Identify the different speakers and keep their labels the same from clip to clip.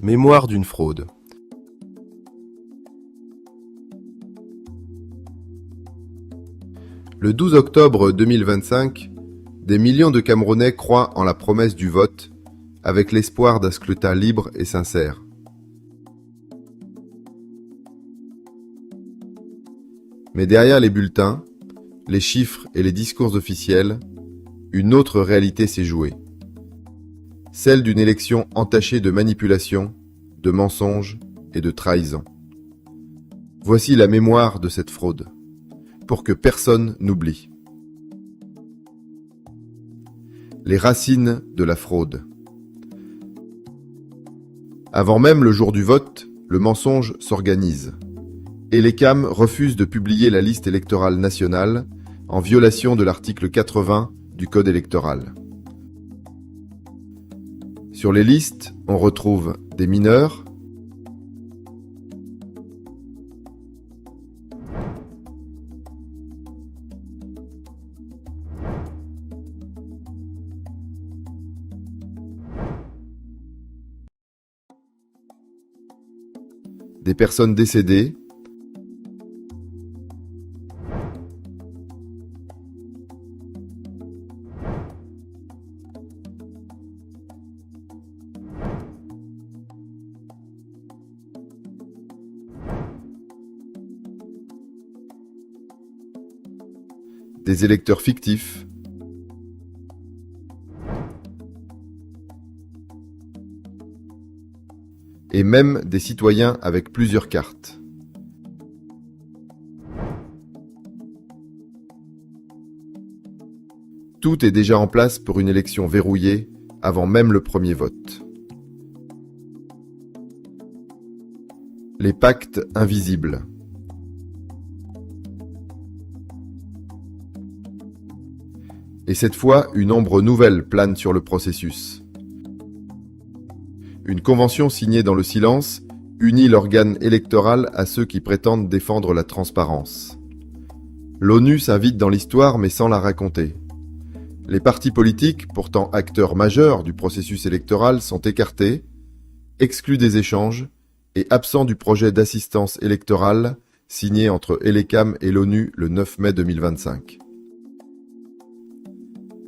Speaker 1: Mémoire d'une fraude. Le 12 octobre 2025, des millions de Camerounais croient en la promesse du vote, avec l'espoir d'un scrutin libre et sincère. Mais derrière les bulletins, les chiffres et les discours officiels, une autre réalité s'est jouée. Celle d'une élection entachée de manipulations, de mensonges et de trahisons. Voici la mémoire de cette fraude, pour que personne n'oublie. Les racines de la fraude. Avant même le jour du vote, le mensonge s'organise. Et l'ECAM refuse de publier la liste électorale nationale en violation de l'article 80 du Code électoral. Sur les listes, on retrouve des mineurs, des personnes décédées, des électeurs fictifs, et même des citoyens avec plusieurs cartes. Tout est déjà en place pour une élection verrouillée avant même le premier vote. Les pactes invisibles. Et cette fois, une ombre nouvelle plane sur le processus. Une convention signée dans le silence unit l'organe électoral à ceux qui prétendent défendre la transparence. L'ONU s'invite dans l'histoire mais sans la raconter. Les partis politiques, pourtant acteurs majeurs du processus électoral, sont écartés, exclus des échanges et absents du projet d'assistance électorale signé entre Elecam et l'ONU le 9 mai 2025.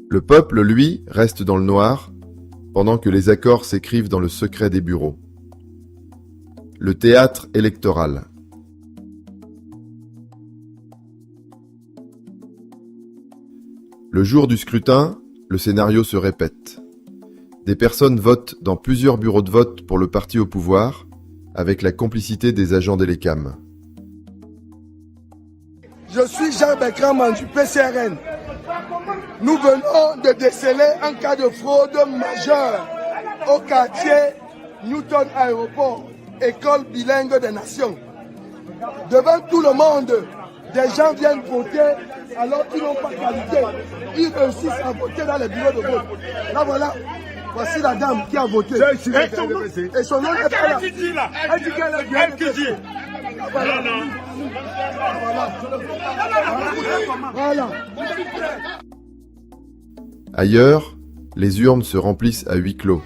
Speaker 1: Le peuple, lui, reste dans le noir, pendant que les accords s'écrivent dans le secret des bureaux. Le théâtre électoral. Le jour du scrutin, le scénario se répète. Des personnes votent dans plusieurs bureaux de vote pour le parti au pouvoir, avec la complicité des agents d'Elecam.
Speaker 2: Je suis Jean Bekram du PCRN. Nous venons de déceler un cas de fraude majeure au quartier Newton Aéroport, école bilingue des nations. Devant tout le monde, des gens viennent voter alors qu'ils n'ont pas qualité. Ils réussissent à voter dans les bureaux de vote. Là voilà, voici la dame qui a voté. Et son nom est pas là. Elle dit qu'elle est bien. Voilà. Voilà.
Speaker 1: Ailleurs, les urnes se remplissent à huis clos.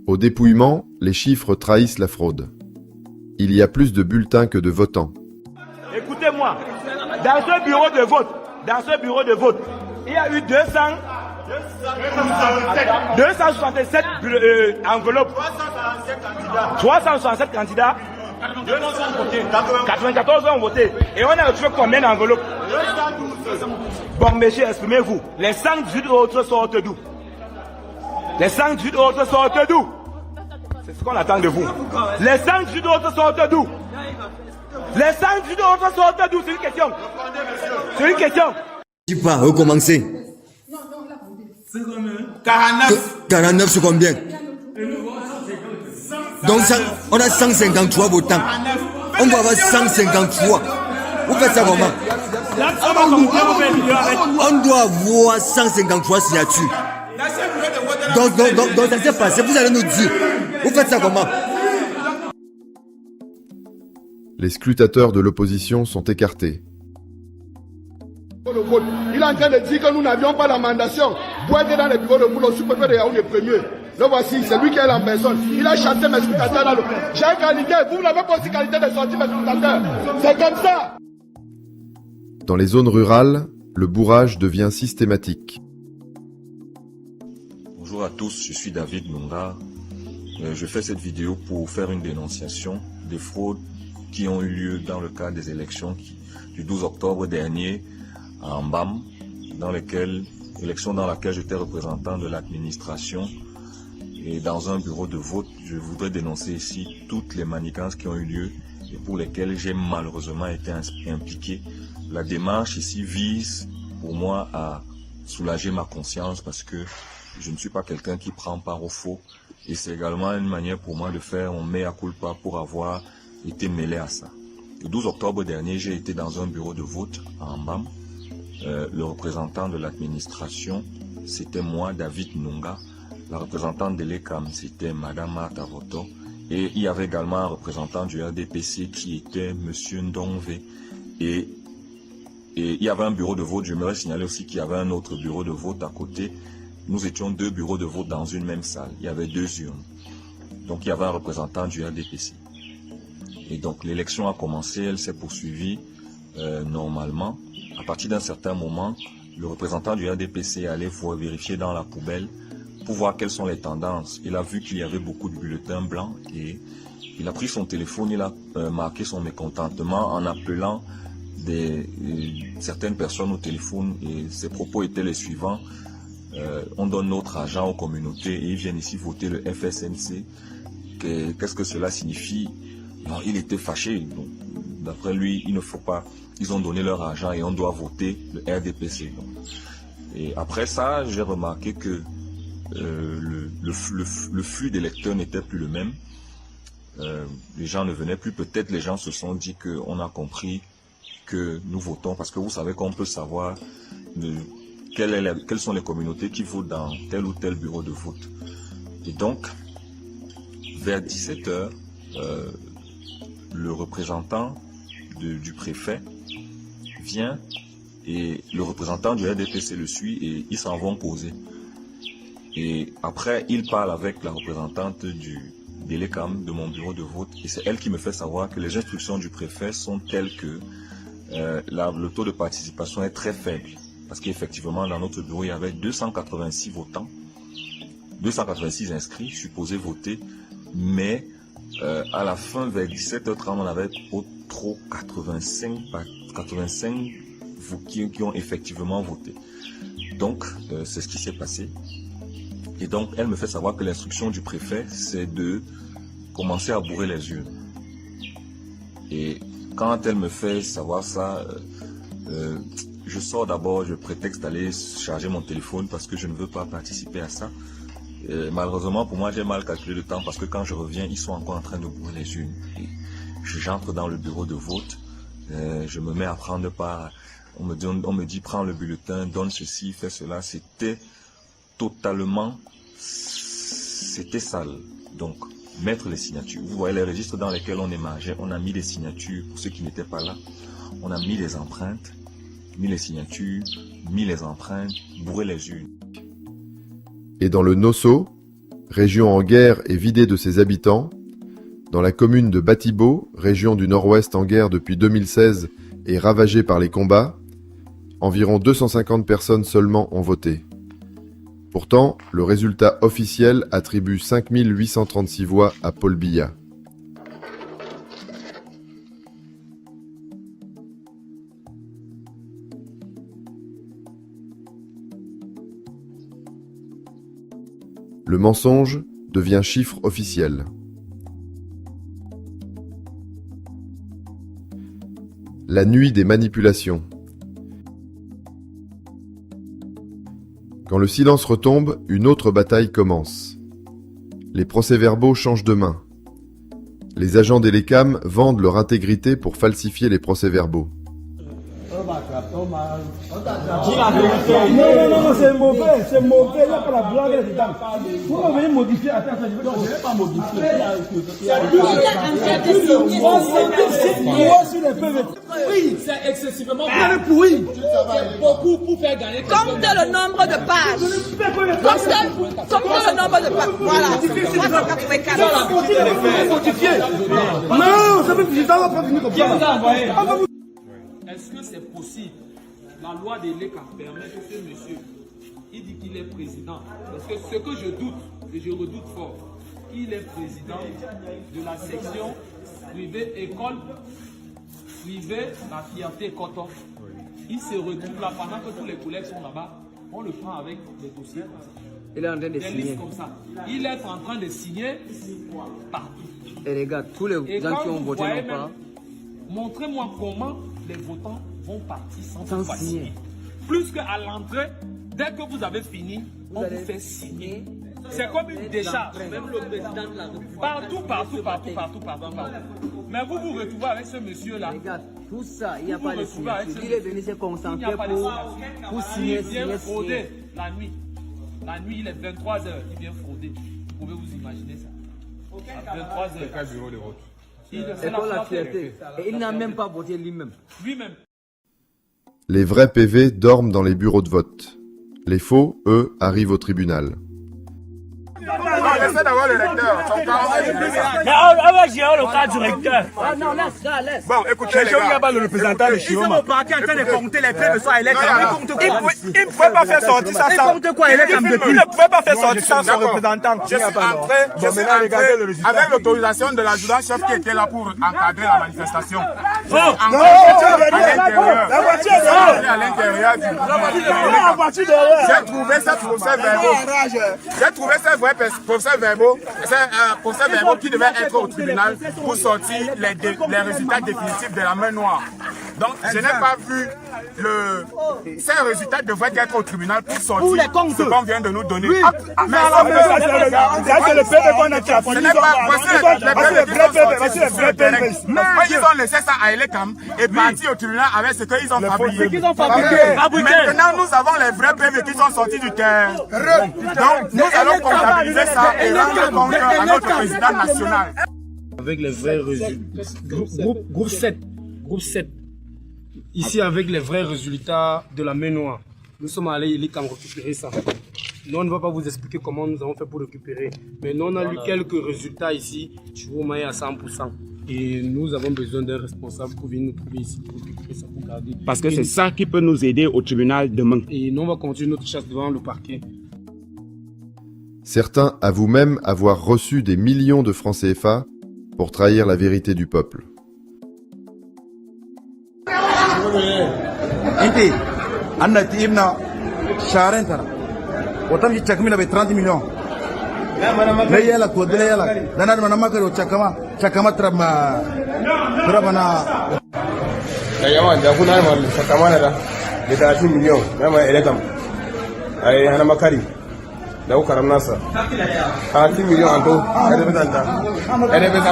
Speaker 1: Au dépouillement, les chiffres trahissent la fraude. Il y a plus de bulletins que de votants.
Speaker 3: Écoutez-moi, dans ce bureau de vote, il y a eu 267 enveloppes, 367 candidats, 94 ont voté. Et on a reçu combien d'enveloppes? Bon, messieurs, exprimez-vous. Les 118 autres sortent d'où? Les 118 autres sortent d'où? C'est ce qu'on attend de vous. Les 118 autres sortent d'où? Les 118 autres sortent d'où? C'est une question. C'est une question.
Speaker 4: Tu vas recommencer. 49 c'est combien? Donc ça, on a 153 votants. On va avoir 153. Vous faites ça comment? On doit avoir 153 signatures. Donc ça s'est passé. Vous allez nous dire. Vous faites ça comment?
Speaker 1: Les scrutateurs de l'opposition sont écartés.
Speaker 2: Il est en train de dire que nous n'avions pas la mandation pour être dans les bureaux de vote. Le sous-préfet de Yaoundé premier. Le voici, c'est lui qui est la personne. Il a chassé mes scrutateurs dans le... J'ai qualité, vous n'avez pas aussi qualité de sortir mes scrutateurs. C'est comme ça.
Speaker 1: Dans les zones rurales, le bourrage devient systématique.
Speaker 5: Bonjour à tous, je suis David Nunga. Je fais cette vidéo pour faire une dénonciation des fraudes qui ont eu lieu dans le cadre des élections du 12 octobre dernier à Mbam, élection dans laquelle j'étais représentant de l'administration. Et dans un bureau de vote, je voudrais dénoncer ici toutes les manigances qui ont eu lieu et pour lesquelles j'ai malheureusement été impliqué. La démarche ici vise pour moi à soulager ma conscience parce que je ne suis pas quelqu'un qui prend part au faux. Et c'est également une manière pour moi de faire un mea culpa pour avoir été mêlé à ça. Le 12 octobre dernier, j'ai été dans un bureau de vote à Mbam. Le représentant de l'administration, c'était moi, David Nunga. La représentante de l'ECAM, c'était Madame Martha Voto. Et il y avait également un représentant du RDPC qui était Monsieur Ndongve. Et il y avait un bureau de vote. J'aimerais signaler aussi qu'il y avait un autre bureau de vote à côté. Nous étions deux bureaux de vote dans une même salle. Il y avait deux urnes. Donc il y avait un représentant du RDPC. Et donc l'élection a commencé, elle s'est poursuivie normalement. À partir d'un certain moment, le représentant du RDPC allait vérifier dans la poubelle pour voir quelles sont les tendances. Il a vu qu'il y avait beaucoup de bulletins blancs et il a pris son téléphone, il a marqué son mécontentement en appelant certaines personnes au téléphone et ses propos étaient les suivants. On donne notre argent aux communautés et ils viennent ici voter le FSNC. Qu'est-ce que cela signifie? Alors, il était fâché. D'après lui, il ne faut pas. Ils ont donné leur argent et on doit voter le RDPC. Et après ça, j'ai remarqué que le flux des lecteurs n'était plus le même. Les gens ne venaient plus. Peut-être les gens se sont dit qu'on a compris que nous votons parce que vous savez qu'on peut savoir quelles sont les communautés qui votent dans tel ou tel bureau de vote. Et donc, vers 17h, le représentant du préfet vient et le représentant du RDPC le suit et ils s'en vont poser. Et après, il parle avec la représentante de l'ECAM, de mon bureau de vote, et c'est elle qui me fait savoir que les instructions du préfet sont telles que le taux de participation est très faible. Parce qu'effectivement, dans notre bureau, il y avait 286 votants, 286 inscrits, supposés voter, mais à la fin, vers 17h30, on avait trop 85 qui ont effectivement voté. Donc, c'est ce qui s'est passé. Et donc, elle me fait savoir que l'instruction du préfet, c'est de commencer à bourrer les urnes. Et quand elle me fait savoir ça, je sors d'abord, je prétexte d'aller charger mon téléphone parce que je ne veux pas participer à ça. Malheureusement, pour moi, j'ai mal calculé le temps parce que quand je reviens, ils sont encore en train de bourrer les urnes. J'entre dans le bureau de vote, je me mets à prendre part. On me dit, prends le bulletin, donne ceci, fais cela. C'était sale. Donc, mettre les signatures. Vous voyez les registres dans lesquels on émargeait. On a mis les signatures pour ceux qui n'étaient pas là. On a mis les empreintes, mis les signatures, mis les empreintes, bourré les urnes.
Speaker 1: Et dans le Nosso, région en guerre et vidée de ses habitants, dans la commune de Batibo, région du Nord-Ouest en guerre depuis 2016 et ravagée par les combats, environ 250 personnes seulement ont voté. Pourtant, le résultat officiel attribue 5836 voix à Paul Biya. Le mensonge devient chiffre officiel. La nuit des manipulations. Quand le silence retombe, une autre bataille commence. Les procès-verbaux changent de main. Les agents d'Elecam vendent leur intégrité pour falsifier les procès-verbaux.
Speaker 6: Non, c'est mauvais, il n'y a pas la blague là-dedans. Vous m'avez modifié, attends, je ne vais pas modifier.
Speaker 7: Oui, c'est excessivement pourri. C'est beaucoup pour faire gagner.
Speaker 8: Comptez le nombre de pages. Comptez le nombre de pages. Voilà. 384.
Speaker 6: Non, ça veut dire que je dois pas venir comme ça.
Speaker 7: Est-ce que c'est possible? La loi des LECA permet que ce monsieur, il dit qu'il est président. Parce que ce que je doute, et je redoute fort, il est président de la section privée école privée La Fierté Coton. Il se retrouve là pendant que tous les collègues sont là-bas. On le prend avec des dossiers comme ça.
Speaker 9: Il est en train de
Speaker 7: des
Speaker 9: signer.
Speaker 7: listes comme ça. Il est en train de signer partout.
Speaker 9: Et regarde, tous les gens qui ont voté n'ont pas.
Speaker 7: Montrez-moi comment les votants vont partir sans signer. Plus qu'à l'entrée, dès que vous avez fini, on vous fait signer. C'est comme une décharge.
Speaker 9: Même le président de la République.
Speaker 7: Partout. Mais vous vous retrouvez avec ce monsieur-là.
Speaker 9: Regarde, tout ça, il n'y a pas de signature. Il est venu se concentrer pour signer.
Speaker 7: Il vient frauder la nuit. La nuit, il est 23h. Il vient frauder. Vous pouvez vous imaginer ça. À 23h.
Speaker 10: C'est quel bureau de vote?
Speaker 9: C'est pour la fierté. Et il n'a même pas voté lui-même.
Speaker 1: Les vrais PV dorment dans les bureaux de vote. Les faux, eux, arrivent au tribunal.
Speaker 10: Laissez d'avoir le recteur.
Speaker 3: Mais on va gérer le cas du recteur.
Speaker 9: Non, laisse.
Speaker 10: Bon, écoutez, les
Speaker 3: Il n'y a
Speaker 10: gars.
Speaker 3: pas le représentant de Chioma.
Speaker 6: Ils sont au parquet en train de compter les prêts de soi. Il
Speaker 3: Il ne pouvait pas faire sortir ça sans.
Speaker 6: compte quoi, il est comme depuis.
Speaker 3: Il ne pouvait pas faire sortir ça sans représentant.
Speaker 10: Je suis entré avec l'autorisation de l'adjudant-chef qui était là pour encadrer la manifestation. Je suis entré à l'intérieur j'ai trouvé ces procès-verbaux qui devaient être au tribunal pour sortir les résultats définitifs de la main noire. Donc, je n'ai pas vu ces résultats devraient être au tribunal pour sortir ce qu'on vient de nous donner.
Speaker 3: Mais le PV qu'on a fait.
Speaker 10: Ce n'est pas ils ont laissé ça à Elecam et parti au tribunal avec ce qu'ils ont fabriqué. Maintenant, nous avons les vrais PV qui sont sortis du terrain. Donc, nous allons comptabiliser ça et rendre compte à notre président national.
Speaker 6: Avec les vrais résultats. Groupe 7. Ici, avec les vrais résultats de la main noire. Nous sommes allés récupérer ça. Nous, on ne va pas vous expliquer comment nous avons fait pour récupérer. Mais nous, on a eu quelques résultats ici. Je vous mets à 100%. Et nous avons besoin d'un responsable pour venir nous trouver ici, pour récupérer ça, pour garder.
Speaker 3: Parce que c'est ça qui peut nous aider au tribunal demain.
Speaker 6: Et nous, on va continuer notre chasse devant le parquet.
Speaker 1: Certains avouent même avoir reçu des millions de francs CFA pour trahir la vérité du peuple.
Speaker 11: Inti, Anna Timna, Sharentara. Autant que Chakmila avec 30 millions. Layala, Kodlayala, Nanan Manamakaro, Chakama Trama, Trabana.
Speaker 10: Yaman, Yakuna, Chakamana, the 30 millions, Nama Elecam, Hanamakari, Naukaranasa, 30 millions, and go, and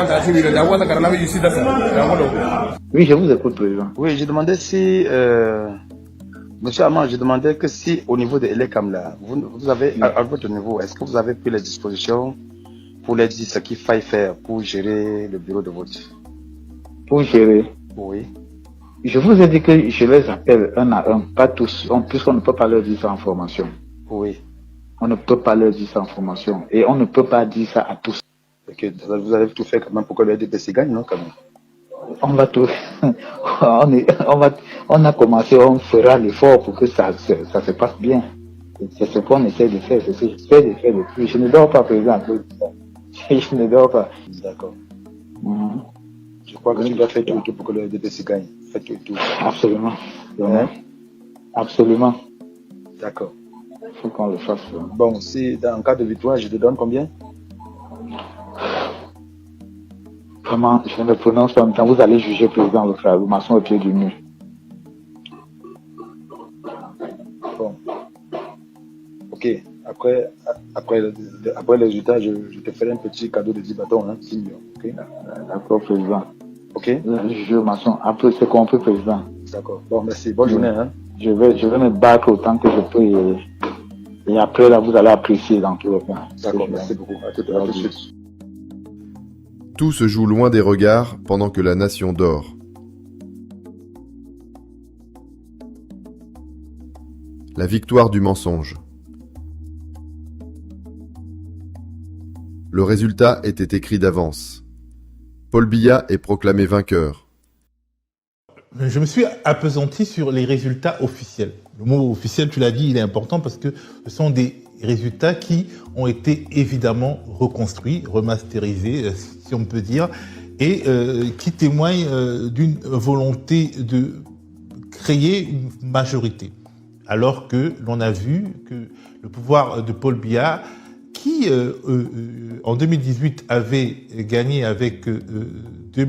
Speaker 10: 30 millions, I want to Karanavi, you see that.
Speaker 12: Oui, je vous écoute, président.
Speaker 11: Oui, j'ai demandé si, monsieur Amand, j'ai demandé que si au niveau de Elecam là, vous avez, à votre niveau, est-ce que vous avez pris les dispositions pour leur dire ce qu'il faille faire pour gérer le bureau de vote?
Speaker 12: Pour gérer?
Speaker 11: Oui.
Speaker 12: Je vous ai dit que je les appelle un à un, pas tous, puisqu'on ne peut pas leur dire sans formation.
Speaker 11: Oui.
Speaker 12: On ne peut pas leur dire sans formation, et on ne peut pas dire ça à tous.
Speaker 11: Okay. Vous avez tout fait quand même pour que le RDPC gagne, non, quand même?
Speaker 12: On va tout, on a commencé, on fera l'effort pour que ça se passe bien. C'est ce qu'on essaie de faire, c'est ce que j'essaie de faire depuis. Je ne dors pas, président. Je ne dors pas.
Speaker 11: D'accord. Je crois que tu dois faire tout pour que le RDPC gagne. Faites tout.
Speaker 12: Absolument. Absolument.
Speaker 11: D'accord.
Speaker 12: Il faut qu'on le fasse.
Speaker 11: Bon, si dans un cas de victoire, je te donne combien?
Speaker 12: Vraiment, je me prononce en même temps. Vous allez juger président le frère, le maçon au pied du mur.
Speaker 11: Bon. Ok. Après les résultats, je te ferai un petit cadeau de 10 bâtons, hein, 6 millions. Ok.
Speaker 12: D'accord, président.
Speaker 11: Ok.
Speaker 12: Vous allez juger le maçon. Après, c'est compris, président.
Speaker 11: D'accord. Bon, merci. Bonne journée. Hein.
Speaker 12: Je vais me battre autant que je peux et après, là, vous allez apprécier dans tous les cas.
Speaker 11: D'accord, merci beaucoup. À tout de suite.
Speaker 1: Tout se joue loin des regards pendant que la nation dort. La victoire du mensonge. Le résultat était écrit d'avance. Paul Biya est proclamé vainqueur.
Speaker 13: Je me suis appesanti sur les résultats officiels. Le mot officiel, tu l'as dit, il est important parce que ce sont des résultats qui ont été évidemment reconstruits, remasterisés, si on peut dire, et qui témoignent d'une volonté de créer une majorité. Alors que l'on a vu que le pouvoir de Paul Biya, qui en 2018 avait gagné avec 2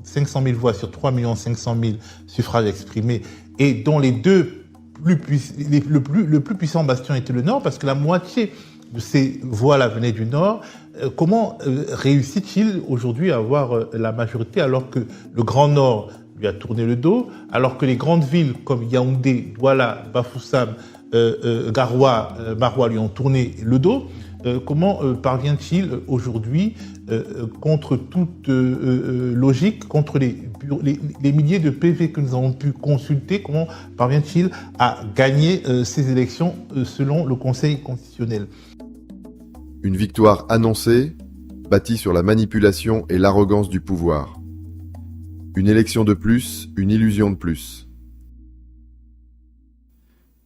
Speaker 13: 500 000 voix sur 3 500 000 suffrages exprimés, et dont les deux le plus puissant bastion était le Nord, parce que la moitié de ces voix-là venaient du Nord. Comment réussit-il aujourd'hui à avoir la majorité alors que le Grand Nord lui a tourné le dos, alors que les grandes villes comme Yaoundé, Douala, Bafoussam, Garoua, Maroua lui ont tourné le dos? Comment parvient-il aujourd'hui, contre toute logique, contre les milliers de PV que nous avons pu consulter, comment parvient-il à gagner ces élections selon le Conseil constitutionnel?
Speaker 1: Une victoire annoncée, bâtie sur la manipulation et l'arrogance du pouvoir. Une élection de plus, une illusion de plus.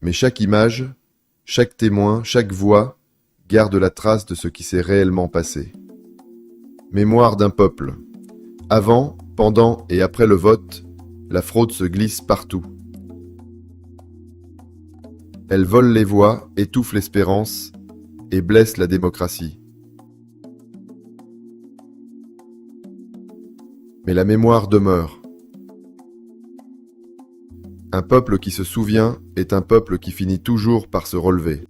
Speaker 1: Mais chaque image, chaque témoin, chaque voix garde la trace de ce qui s'est réellement passé. Mémoire d'un peuple. Avant, pendant et après le vote, la fraude se glisse partout. Elle vole les voix, étouffe l'espérance et blesse la démocratie. Mais la mémoire demeure. Un peuple qui se souvient est un peuple qui finit toujours par se relever.